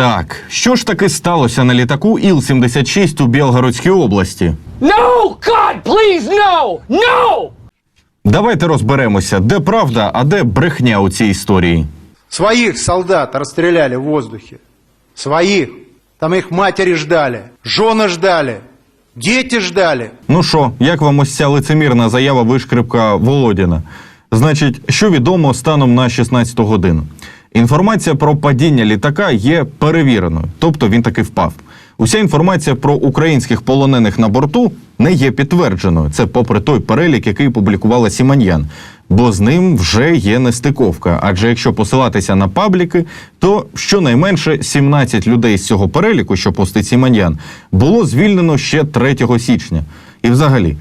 Так, що ж таки сталося на літаку Іл-76 у Білгородській області? No! God, please, no! No! Давайте розберемося, де правда, а де брехня у цій історії. Своих солдат расстреляли в воздухе. Своих. Там их матери ждали, жены ждали, дети ждали. Ну що, як вам ось ця лицемірна заява вишкрипка Володіна? Значить, що відомо станом на 16 годину? Інформація про падіння літака є перевіреною, тобто він таки впав. Уся інформація про українських полонених на борту не є підтвердженою. Це попри той перелік, який публікувала Сімоньян. Бо з ним вже є нестиковка. Адже якщо посилатися на пабліки, то щонайменше 17 людей з цього переліку, що постить Сімоньян, було звільнено ще 3 січня. І взагалі,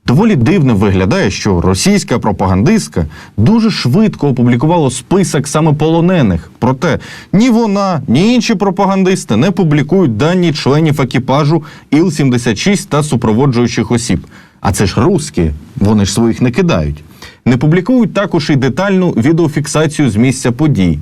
доволі дивно виглядає, що російська пропагандистка дуже швидко опублікувала список саме полонених. Проте ні вона, ні інші пропагандисти не публікують дані членів екіпажу Іл-76 та супроводжуючих осіб. А це ж русські, вони ж своїх не кидають. Не публікують також і детальну відеофіксацію з місця подій.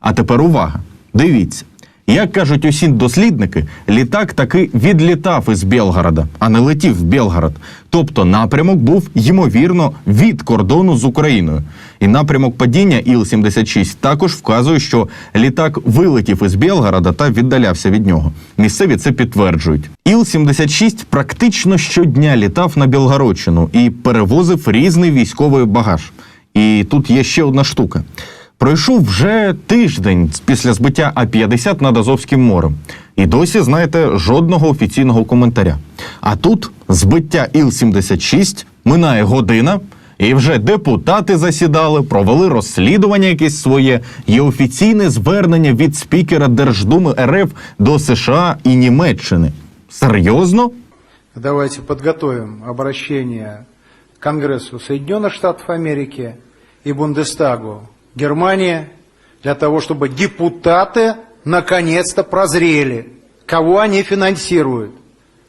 А тепер увага, дивіться. Як кажуть усі дослідники, літак таки відлітав із Білгорода, а не летів в Білгород. Тобто напрямок був, ймовірно, від кордону з Україною. І напрямок падіння Іл-76 також вказує, що літак вилетів із Білгорода та віддалявся від нього. Місцеві це підтверджують. Іл-76 практично щодня літав на Білгородщину і перевозив різний військовий багаж. І тут є ще одна штука. Пройшов вже тиждень після збиття А-50 над Азовським морем. І досі, знаєте, жодного офіційного коментаря. А тут збиття Іл-76, минає година, і вже депутати засідали, провели розслідування якесь своє, є офіційне звернення від спікера Держдуми РФ до США і Німеччини. Серйозно? Давайте подготовим обращение к Конгрессу Соединенных Штатов Америки и Бундестагу Германии для того, чтобы депутаты наконец-то прозрели, кого они финансируют,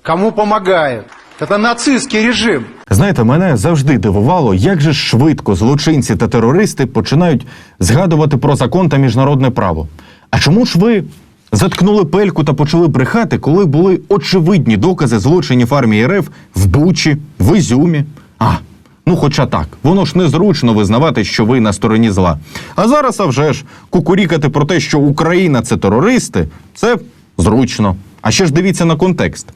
кому помогают. Это нацистский режим. Знаєте, мене завжди дивувало, як же швидко злочинці та терористи починають згадувати про закон та міжнародне право. А чому ж ви заткнули пельку та почали брехати, коли були очевидні докази злочинів армії РФ в Бучі, в Ізюмі? Ну, хоча так, воно ж незручно визнавати, що ви на стороні зла. А зараз, а вже ж, кукурікати про те, що Україна – це терористи, це зручно. А ще ж дивіться на контекст.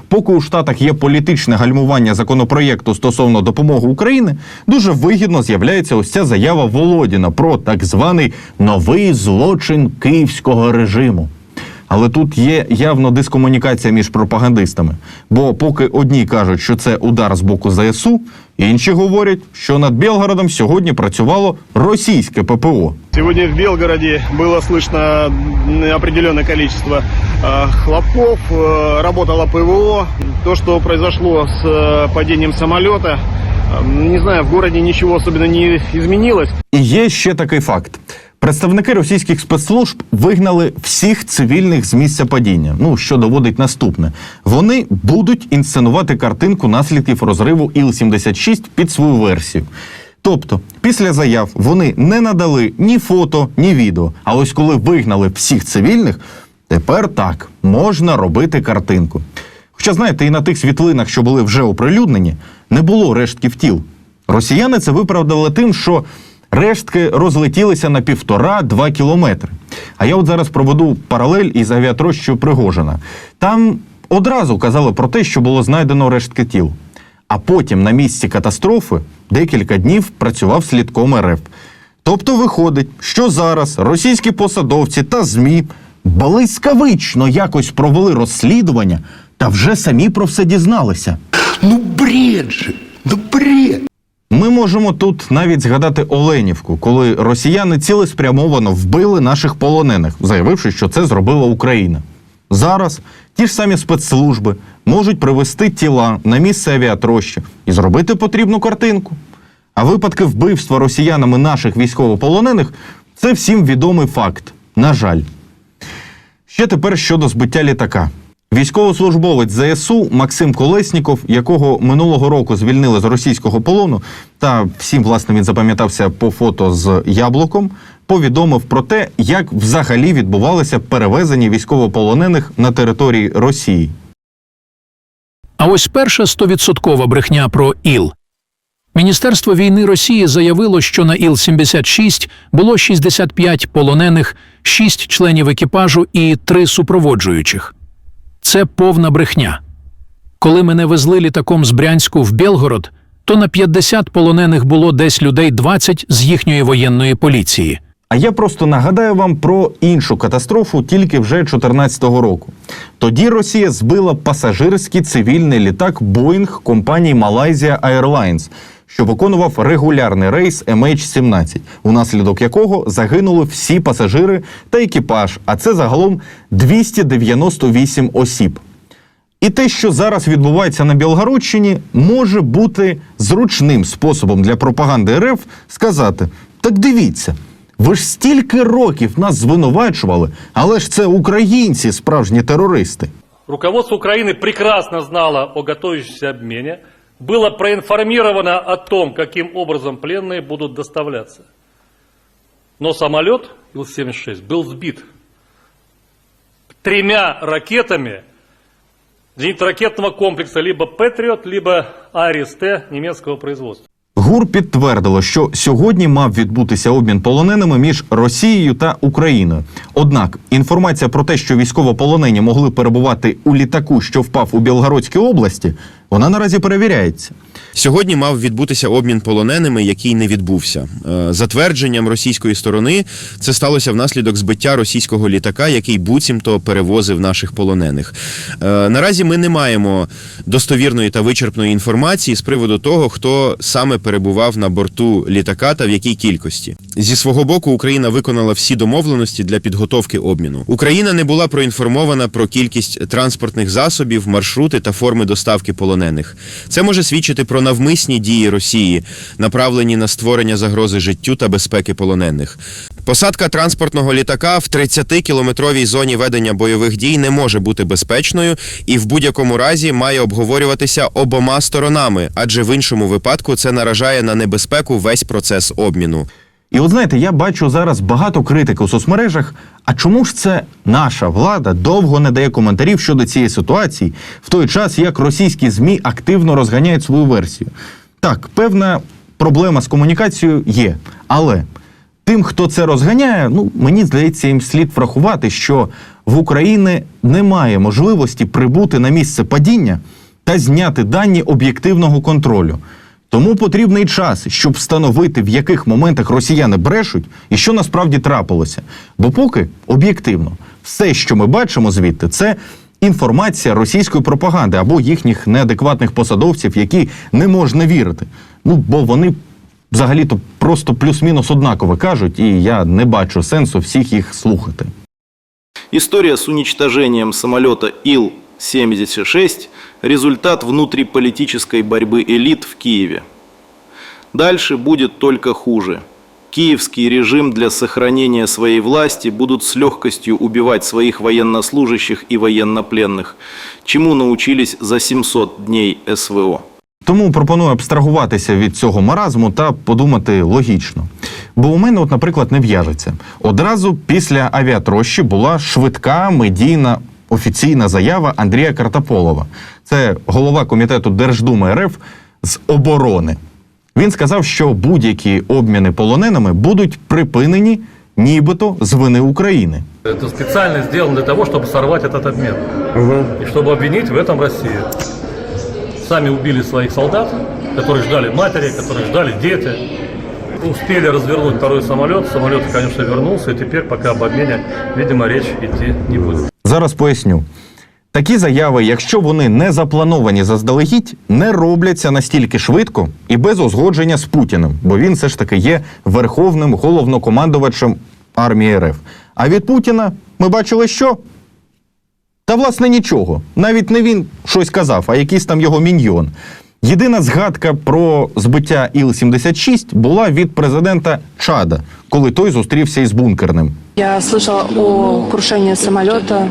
Поки у Штатах є політичне гальмування законопроєкту стосовно допомоги Україні, дуже вигідно з'являється ось ця заява Володіна про так званий новий злочин київського режиму. Але тут є явно дискомунікація між пропагандистами. Бо поки одні кажуть, що це удар з боку ЗСУ, інші говорять, що над Білгородом сьогодні працювало російське ППО. Сегодня в Белгороде было слышно определенное количество хлопков, работало ПВО. То, что произошло с падением самолета, не знаю, в городе ничего особенно не изменилось. І є ще такий факт. Представники російських спецслужб вигнали всіх цивільних з місця падіння. Ну, що доводить наступне. Вони будуть інсценувати картинку наслідків розриву Іл-76 під свою версію. Тобто, після заяв вони не надали ні фото, ні відео. А ось коли вигнали всіх цивільних, тепер так, можна робити картинку. Хоча, знаєте, і на тих світлинах, що були вже оприлюднені, не було рештків тіл. Росіяни це виправдали тим, що рештки розлетілися на 1,5-2 кілометри. А я от зараз проведу паралель із авіатрощею Пригожина. Там одразу казали про те, що було знайдено рештки тіл. А потім на місці катастрофи декілька днів працював слідком РФ. Тобто виходить, що зараз російські посадовці та ЗМІ блискавично якось провели розслідування та вже самі про все дізналися. Ну бред же! Ну бред! Ми можемо тут навіть згадати Оленівку, коли росіяни цілеспрямовано вбили наших полонених, заявивши, що це зробила Україна. Зараз ті ж самі спецслужби можуть привезти тіла на місце авіатрощі і зробити потрібну картинку. А випадки вбивства росіянами наших військовополонених – це всім відомий факт, на жаль. Ще тепер щодо збиття літака. Військовослужбовець ЗСУ Максим Колесніков, якого минулого року звільнили з російського полону, та всім, власне, він запам'ятався по фото з яблуком, повідомив про те, як взагалі відбувалося перевезення військовополонених на території Росії. А ось перша 100% брехня про ІЛ. Міністерство війни Росії заявило, що на Іл-76 було 65 полонених, 6 членів екіпажу і 3 супроводжуючих. Це повна брехня. Коли мене везли літаком з Брянську в Білгород, то на 50 полонених було десь людей 20 з їхньої воєнної поліції. А я просто нагадаю вам про іншу катастрофу тільки вже 2014 року. Тоді Росія збила пасажирський цивільний літак «Боїнг» компанії Malaysia Airlines, що виконував регулярний рейс MH17, унаслідок якого загинули всі пасажири та екіпаж, а це загалом 298 осіб. І те, що зараз відбувається на Білгородщині, може бути зручним способом для пропаганди РФ сказати: так дивіться, ви ж стільки років нас звинувачували, але ж це українці справжні терористи. Руководство Украины прекрасно знало о готовящемся обмене, было проинформировано о том, каким образом пленные будут доставляться. Но самолет Ил-76 был сбит 3 ракетами зенитно-ракетного комплекса либо «Патриот», либо «Арис-Т» немецкого производства. ГУР підтвердило, що сьогодні мав відбутися обмін полоненими між Росією та Україною. Однак інформація про те, що військовополонені могли перебувати у літаку, що впав у Білгородській області, вона наразі перевіряється. Сьогодні мав відбутися обмін полоненими, який не відбувся. За твердженням російської сторони, це сталося внаслідок збиття російського літака, який буцімто перевозив наших полонених. Наразі ми не маємо достовірної та вичерпної інформації з приводу того, хто саме перебував на борту літака та в якій кількості. Зі свого боку, Україна виконала всі домовленості для підготовки обміну. Україна не була проінформована про кількість транспортних засобів, маршрути та форми доставки полонених. Це може свідчити про навмисні дії Росії, направлені на створення загрози життю та безпеки полонених. Посадка транспортного літака в 30-кілометровій зоні ведення бойових дій не може бути безпечною і в будь-якому разі має обговорюватися обома сторонами, адже в іншому випадку це наражає на небезпеку весь процес обміну. І от знаєте, я бачу зараз багато критики у соцмережах, а чому ж це наша влада довго не дає коментарів щодо цієї ситуації, в той час як російські ЗМІ активно розганяють свою версію? Так, певна проблема з комунікацією є, але тим, хто це розганяє, мені здається, їм слід врахувати, що в Україні немає можливості прибути на місце падіння та зняти дані об'єктивного контролю. Тому потрібний час, щоб встановити, в яких моментах росіяни брешуть і що насправді трапилося. Бо поки, об'єктивно, все, що ми бачимо звідти, це інформація російської пропаганди або їхніх неадекватних посадовців, які не можна вірити. Бо вони взагалі-то просто плюс-мінус однаково кажуть, і я не бачу сенсу всіх їх слухати. История с уничтожением самолета Ил-76 – результат внутриполитической борьбы элит в Киеве. Дальше будет только хуже. Киевский режим для сохранения своей власти будут с легкостью убивать своих военнослужащих и военнопленных, чему научились за 700 дней СВО. Тому пропоную абстрагуватися від цього маразму та подумати логічно. Бо у мене, наприклад, не в'яжеться. Одразу після авіатрощі була швидка медійна офіційна заява Андрія Картополова. Це голова комітету Держдуми РФ з оборони. Він сказав, що будь-які обміни полоненими будуть припинені нібито з вини України. Это специально сделано для того, чтобы сорвать этот обмен. И чтобы обвинить в этом Россию. Сами убили своих солдат, которые ждали матери, которые ждали дети. Успели развернуть второй самолет. Самолет, конечно, вернулся, и теперь пока об обмене, видимо, речь идти не будет. Зараз поясню. Такі заяви, якщо вони не заплановані заздалегідь, не робляться настільки швидко і без узгодження з Путіним, бо він все ж таки є верховним головнокомандувачем армії РФ. А від Путіна ми бачили що? Та власне нічого. Навіть не він щось казав, а якийсь там його міньйон. Єдина згадка про збиття Іл-76 була від президента Чада, коли той зустрівся із Бункерним. Я слышала о крушении самолета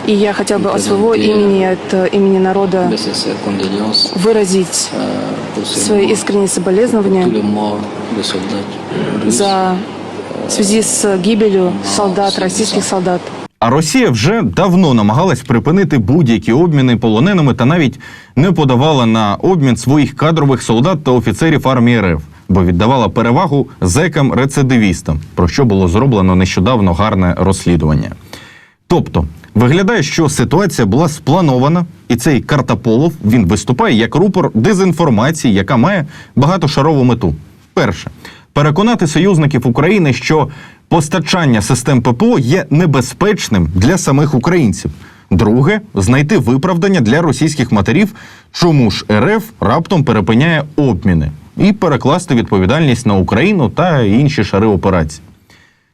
И я хотел бы от своего имени, от имени народа выразить свои искренние соболезнования в связи с гибелью солдат, российских солдат. А Росія вже давно намагалась припинити будь-які обміни полоненими та навіть не подавала на обмін своїх кадрових солдат та офіцерів армії РФ, бо віддавала перевагу зекам-рецидивістам, про що було зроблено нещодавно гарне розслідування. Тобто, виглядає, що ситуація була спланована, і цей Картополов, він виступає як рупор дезінформації, яка має багатошарову мету. Перше – переконати союзників України, що постачання систем ППО є небезпечним для самих українців. Друге – знайти виправдання для російських матерів, чому ж РФ раптом перепиняє обміни, і перекласти відповідальність на Україну та інші шари операції.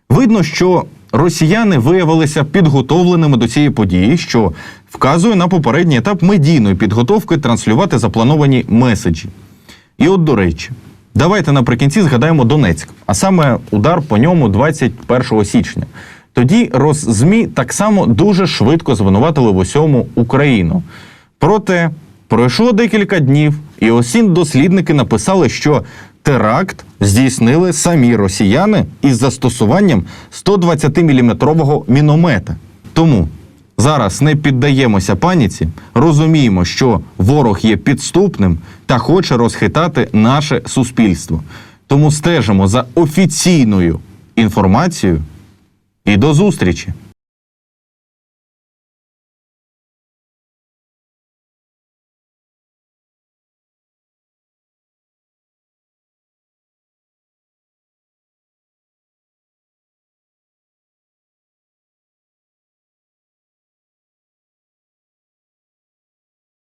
Видно, що росіяни виявилися підготовленими до цієї події, що вказує на попередній етап медійної підготовки транслювати заплановані меседжі. І от, до речі, давайте наприкінці згадаємо Донецьк, а саме удар по ньому 21 січня. Тоді Росзмі так само дуже швидко звинуватили в усьому Україну. Проте пройшло декілька днів, і дослідники написали, що теракт здійснили самі росіяни із застосуванням 120-мм міномета. Тому зараз не піддаємося паніці, розуміємо, що ворог є підступним та хоче розхитати наше суспільство. Тому стежимо за офіційною інформацією і до зустрічі!